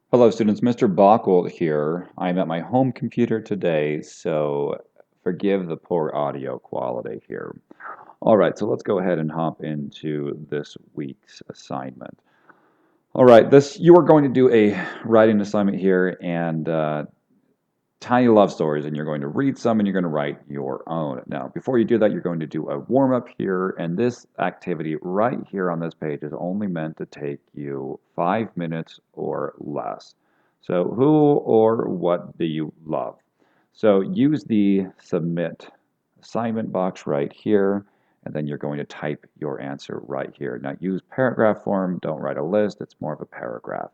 Hello students, Mr. Bockold here. I'm at my home computer today, so forgive the poor audio quality here. All right, so let's go ahead and hop into this week's assignment. All right, you are going to do a writing assignment here and tiny love stories, and you're going to read some and you're going to write your own. Now, before you do that, you're going to do a warm-up here, and this activity right here on this page is only meant to take you 5 minutes or less. So who or what do you love? So use the submit assignment box right here, and then you're going to type your answer right here. Now use paragraph form, don't write a list, it's more of a paragraph.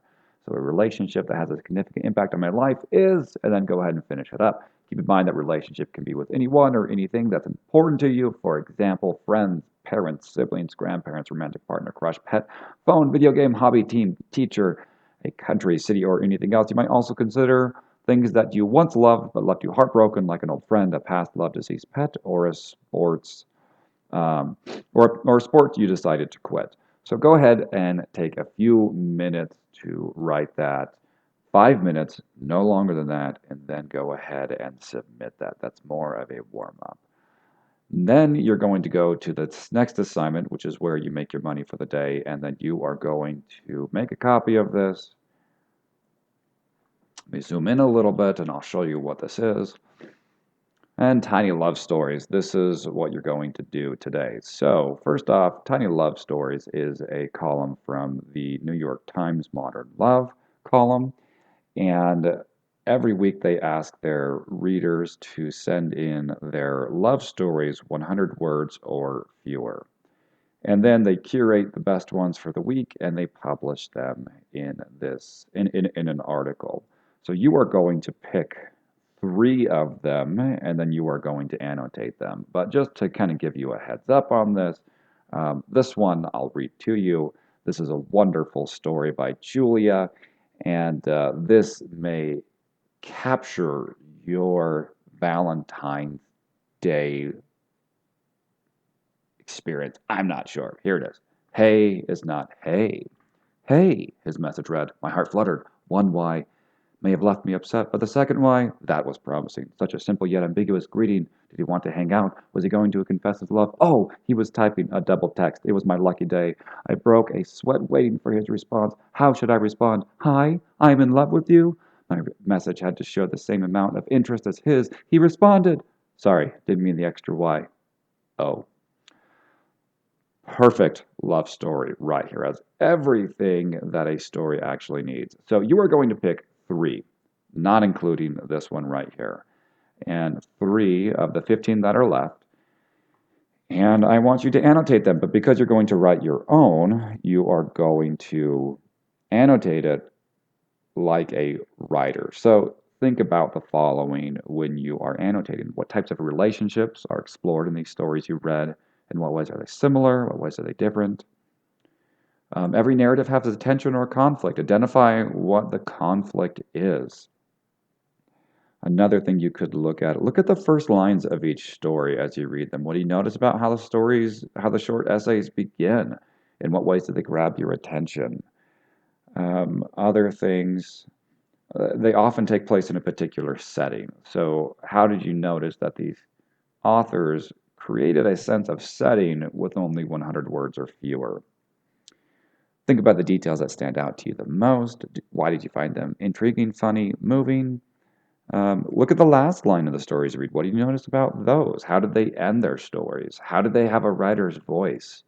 So a relationship that has a significant impact on my life is, and then go ahead and finish it up. Keep in mind that relationship can be with anyone or anything that's important to you. For example, friends, parents, siblings, grandparents, romantic partner, crush, pet, phone, video game, hobby, team, teacher, a country, city, or anything else. You might also consider things that you once loved but left you heartbroken, like an old friend, a past love, deceased pet, or a sports um, or sport you decided to quit. So go ahead and take a few minutes to write that. 5 minutes, no longer than that, and then go ahead and submit that. That's more of a warm up. Then you're going to go to the next assignment, which is where you make your money for the day, and then you are going to make a copy of this. Let me zoom in a little bit and I'll show you what this is. And tiny love stories. This is what you're going to do today. So, first off, Tiny Love Stories is a column from the New York Times Modern Love column. And every week they ask their readers to send in their love stories, 100 words or fewer. And then they curate the best ones for the week and they publish them in an article. So you are going to pick three of them and then you are going to annotate them. But just to kind of give you a heads up on this, this one I'll read to you. This is a wonderful story by Julia, and this may capture your Valentine's Day experience. I'm not sure. Here it is. Hey is not hey. Hey, his message read. My heart fluttered. One Y may have left me upset, but the second Y, that was promising. Such a simple yet ambiguous greeting. Did he want to hang out? Was he going to confess his love? Oh, he was typing a double text. It was my lucky day. I broke a sweat waiting for his response. How should I respond? Hi, I'm in love with you. My message had to show the same amount of interest as his. He responded. Sorry, didn't mean the extra Y. Oh. Perfect love story right here. Has everything that a story actually needs. So you are going to pick three, not including this one right here, and three of the 15 that are left. And I want you to annotate them, but because you're going to write your own, you are going to annotate it like a writer. So think about the following when you are annotating. What types of relationships are explored in these stories you read? In what ways are they similar? What ways are they different? Every narrative has a tension or conflict. Identify what the conflict is. Another thing you could look at the first lines of each story as you read them. What do you notice about how the short essays begin? In what ways do they grab your attention? Other things, they often take place in a particular setting. So, how did you notice that these authors created a sense of setting with only 100 words or fewer? Think about the details that stand out to you the most. Why did you find them intriguing, funny, moving? Look at the last line of the stories you read. What do you notice about those? How did they end their stories? How did they have a writer's voice?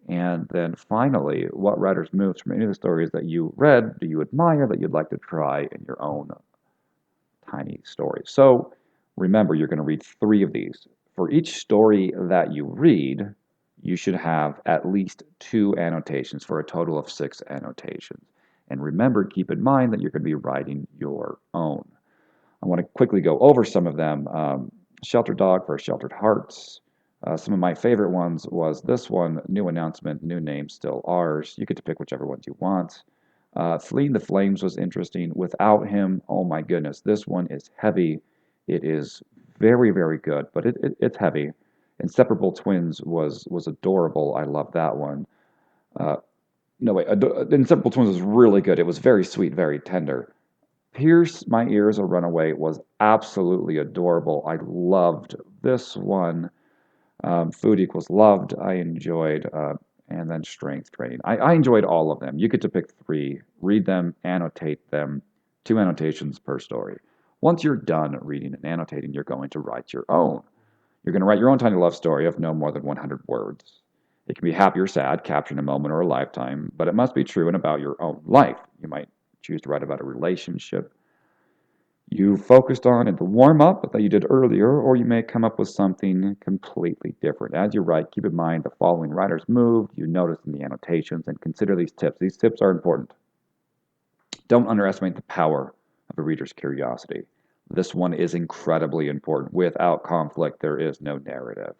And then finally, what writer's moves from any of the stories that you read do you admire that you'd like to try in your own tiny story? So remember, you're going to read three of these. For each story that you read, you should have at least two annotations for a total of 6 annotations. And remember, keep in mind that you're going to be writing your own. I want to quickly go over some of them. Sheltered Dog for Sheltered Hearts. Some of my favorite ones was this one, new announcement, new name, still ours. You get to pick whichever ones you want. Fleeing the Flames was interesting. Without him, oh my goodness, this one is heavy. It is very, very good, but it's heavy. Inseparable Twins was adorable. I love that one. Uh, No, wait. Inseparable Twins was really good. It was very sweet, very tender. Pierce My Ears, A Runaway was absolutely adorable. I loved this one. Food Equals Loved, I enjoyed. And then Strength Training. I enjoyed all of them. You get to pick three, read them, annotate them, 2 annotations per story. Once you're done reading and annotating, you're going to write your own. You're going to write your own tiny love story of no more than 100 words. It can be happy or sad, capturing a moment or a lifetime, but it must be true and about your own life. You might choose to write about a relationship you focused on in the warm up that you did earlier, or you may come up with something completely different. As you write, keep in mind the following writer's move you notice in the annotations and consider these tips. These tips are important. Don't underestimate the power of a reader's curiosity. This one is incredibly important. Without conflict, there is no narrative.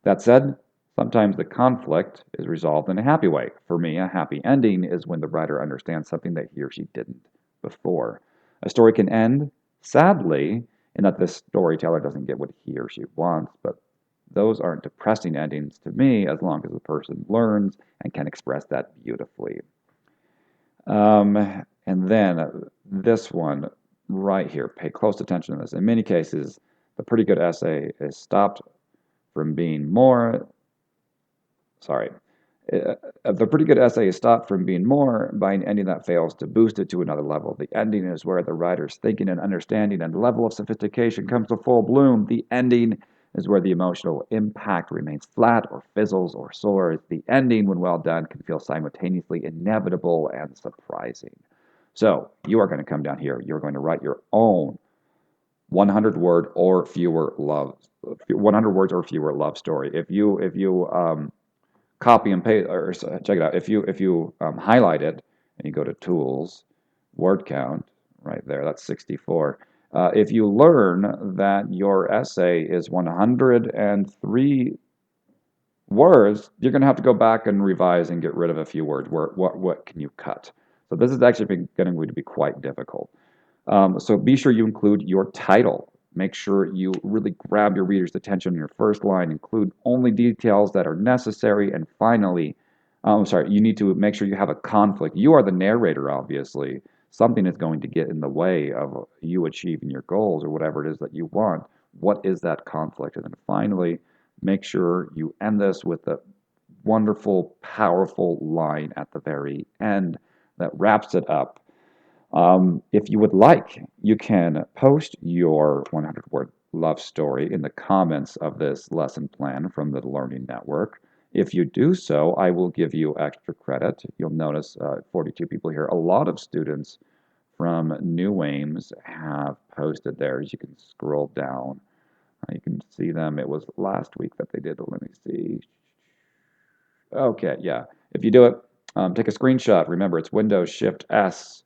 That said, sometimes the conflict is resolved in a happy way. For me, a happy ending is when the writer understands something that he or she didn't before. A story can end sadly in that the storyteller doesn't get what he or she wants, but those aren't depressing endings to me as long as the person learns and can express that beautifully. And then this one right here, pay close attention to this. In many cases, the pretty good essay is stopped from being more, sorry, the pretty good essay is stopped from being more by an ending that fails to boost it to another level. The ending is where the writer's thinking and understanding and level of sophistication comes to full bloom. The ending is where the emotional impact remains flat or fizzles or soars. The ending, when well done, can feel simultaneously inevitable and surprising. So you are going to come down here. You're going to write your own 100 word or fewer love, 100 words or fewer love story. If you copy and paste, or check it out. If you highlight it and you go to Tools, Word Count, right there, that's 64. If you learn that your essay is 103 words, you're going to have to go back and revise and get rid of a few words. What can you cut? So this is actually going to be quite difficult. So be sure you include your title. Make sure you really grab your reader's attention in your first line. Include only details that are necessary. And finally, you need to make sure you have a conflict. You are the narrator, obviously. Something is going to get in the way of you achieving your goals or whatever it is that you want. What is that conflict? And then finally, make sure you end this with a wonderful, powerful line at the very end that wraps it up. If you would like, you can post your 100-word love story in the comments of this lesson plan from the Learning Network. If you do so, I will give you extra credit. You'll notice 42 people here. A lot of students from New Ames have posted theirs. You can scroll down. You can see them. It was last week that they did it. Let me see. Okay, yeah. If you do it, take a screenshot. Remember, it's Windows Shift S.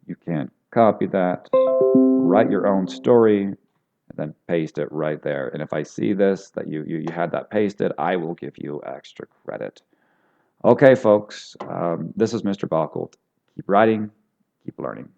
You can copy that, write your own story, and then paste it right there. And if I see this, that you had that pasted, I will give you extra credit. Okay, folks, this is Mr. Balkelt. Keep writing, keep learning.